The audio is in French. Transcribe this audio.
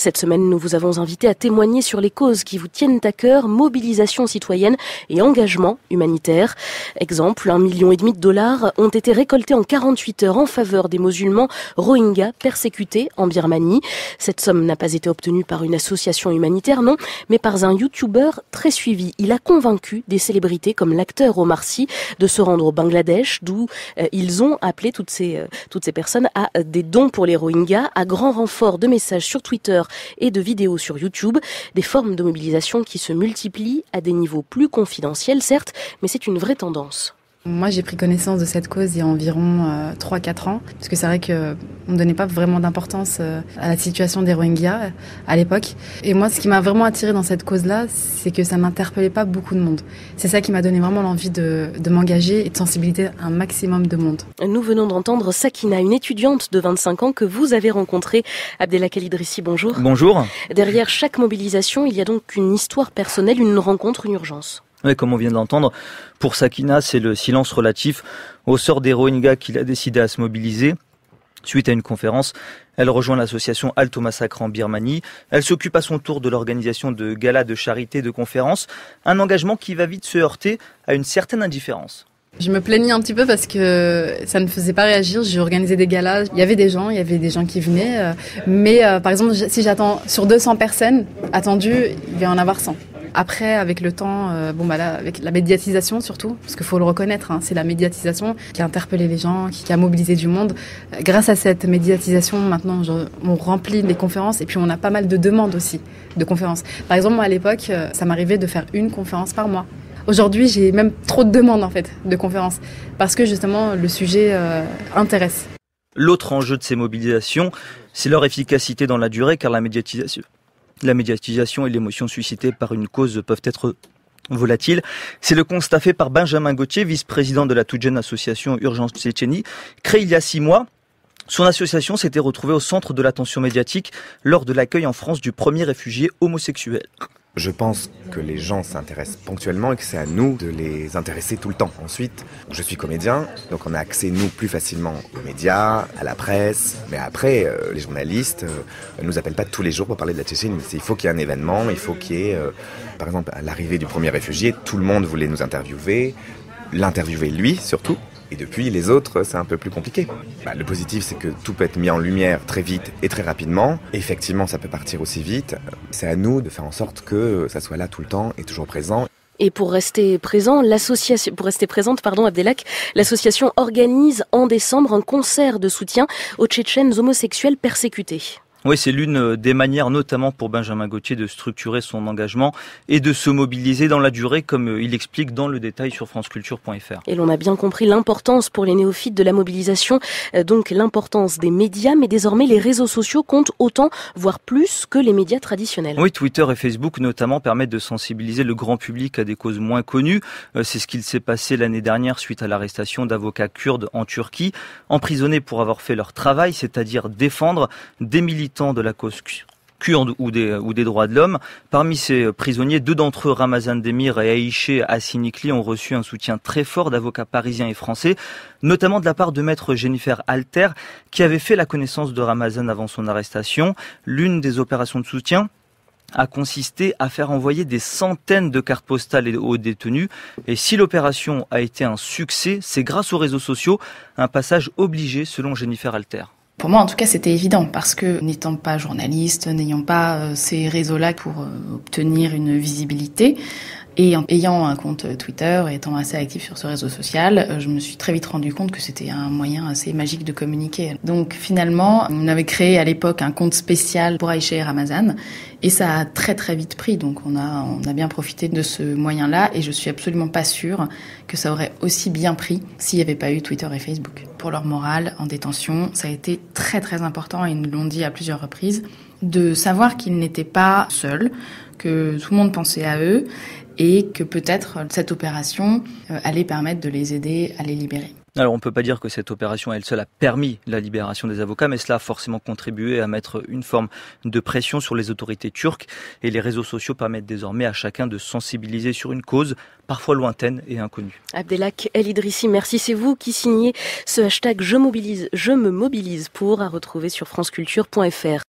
Cette semaine, nous vous avons invité à témoigner sur les causes qui vous tiennent à cœur, mobilisation citoyenne et engagement humanitaire. Exemple, 1,5 million de dollars ont été récoltés en 48 heures en faveur des musulmans Rohingyas persécutés en Birmanie. Cette somme n'a pas été obtenue par une association humanitaire, non, mais par un YouTuber très suivi. Il a convaincu des célébrités comme l'acteur Omar Sy de se rendre au Bangladesh, d'où ils ont appelé toutes ces personnes à des dons pour les Rohingyas, à grand renfort de messages sur Twitter et de vidéos sur YouTube, des formes de mobilisation qui se multiplient à des niveaux plus confidentiels, certes, mais c'est une vraie tendance. Moi, j'ai pris connaissance de cette cause il y a environ 3-4 ans, parce que c'est vrai qu'on ne donnait pas vraiment d'importance à la situation des Rohingyas à l'époque. Et moi, ce qui m'a vraiment attirée dans cette cause-là, c'est que ça n'interpellait pas beaucoup de monde. C'est ça qui m'a donné vraiment l'envie de m'engager et de sensibiliser un maximum de monde. Nous venons d'entendre Sakina, une étudiante de 25 ans que vous avez rencontrée. Abdelak Idrissi, bonjour. Bonjour. Derrière chaque mobilisation, il y a donc une histoire personnelle, une rencontre, une urgence. Oui, comme on vient de l'entendre, pour Sakina, c'est le silence relatif au sort des Rohingyas qu'il a décidé à se mobiliser. Suite à une conférence, elle rejoint l'association Halte au massacre en Birmanie. Elle s'occupe à son tour de l'organisation de galas de charité, de conférences. Un engagement qui va vite se heurter à une certaine indifférence. Je me plaignais un petit peu parce que ça ne faisait pas réagir. J'ai organisé des galas. Il y avait des gens qui venaient. Mais par exemple, si j'attends sur 200 personnes attendues, il va y en avoir 100. Après, avec le temps, avec la médiatisation surtout, parce qu'il faut le reconnaître, c'est la médiatisation qui a interpellé les gens, qui a mobilisé du monde. Grâce à cette médiatisation, maintenant, on remplit les conférences et puis on a pas mal de demandes aussi de conférences. Par exemple, moi à l'époque, ça m'arrivait de faire une conférence par mois. Aujourd'hui, j'ai même trop de demandes en fait de conférences parce que justement le sujet intéresse. L'autre enjeu de ces mobilisations, c'est leur efficacité dans la durée, car la médiatisation et l'émotion suscitée par une cause peuvent être volatiles. C'est le constat fait par Benjamin Gauthier, vice-président de la toute jeune association Urgence Tchétchénie. Créée il y a 6 mois, son association s'était retrouvée au centre de l'attention médiatique lors de l'accueil en France du premier réfugié homosexuel. Je pense que les gens s'intéressent ponctuellement et que c'est à nous de les intéresser tout le temps. Ensuite, je suis comédien, donc on a accès, nous, plus facilement aux médias, à la presse. Mais après, les journalistes ne nous appellent pas tous les jours pour parler de la Tchétchénie. Il faut qu'il y ait un événement, il faut qu'il y ait, par exemple, à l'arrivée du premier réfugié, tout le monde voulait nous interviewer, l'interviewer lui surtout. Et depuis, les autres, c'est un peu plus compliqué. Le positif, c'est que tout peut être mis en lumière très vite et très rapidement. Et effectivement, ça peut partir aussi vite. C'est à nous de faire en sorte que ça soit là tout le temps et toujours présent. Et pour rester présente, Abdelak, l'association organise en décembre un concert de soutien aux Tchétchènes homosexuels persécutés. Oui, c'est l'une des manières, notamment pour Benjamin Gauthier, de structurer son engagement et de se mobiliser dans la durée, comme il explique dans le détail sur franceculture.fr. Et l'on a bien compris l'importance pour les néophytes de la mobilisation, donc l'importance des médias, mais désormais les réseaux sociaux comptent autant, voire plus que les médias traditionnels. Oui, Twitter et Facebook notamment permettent de sensibiliser le grand public à des causes moins connues. C'est ce qu'il s'est passé l'année dernière suite à l'arrestation d'avocats kurdes en Turquie, emprisonnés pour avoir fait leur travail, c'est-à-dire défendre des militants de la cause kurde ou des droits de l'homme. Parmi ces prisonniers, 2 d'entre eux, Ramazan Demir et Aïché Assinikli, ont reçu un soutien très fort d'avocats parisiens et français, notamment de la part de maître Jennifer Alter, qui avait fait la connaissance de Ramazan avant son arrestation. L'une des opérations de soutien a consisté à faire envoyer des centaines de cartes postales aux détenus. Et si l'opération a été un succès, c'est grâce aux réseaux sociaux, un passage obligé selon Jennifer Alter. Pour moi, en tout cas, c'était évident parce que n'étant pas journaliste, n'ayant pas ces réseaux-là pour obtenir une visibilité, et en ayant un compte Twitter et étant assez actif sur ce réseau social, je me suis très vite rendu compte que c'était un moyen assez magique de communiquer. Donc finalement, on avait créé à l'époque un compte spécial pour Aïcha et Ramazan et ça a très très vite pris. Donc on a bien profité de ce moyen-là et je suis absolument pas sûre que ça aurait aussi bien pris s'il n'y avait pas eu Twitter et Facebook. Pour leur morale en détention, ça a été très très important et ils nous l'ont dit à plusieurs reprises, de savoir qu'ils n'étaient pas seuls, que tout le monde pensait à eux et que peut-être cette opération allait permettre de les aider à les libérer. Alors on ne peut pas dire que cette opération elle seule a permis la libération des avocats, mais cela a forcément contribué à mettre une forme de pression sur les autorités turques et les réseaux sociaux permettent désormais à chacun de sensibiliser sur une cause parfois lointaine et inconnue. Abdelak El Idrissi, merci. C'est vous qui signez ce hashtag Je me mobilise pour, à retrouver sur franceculture.fr.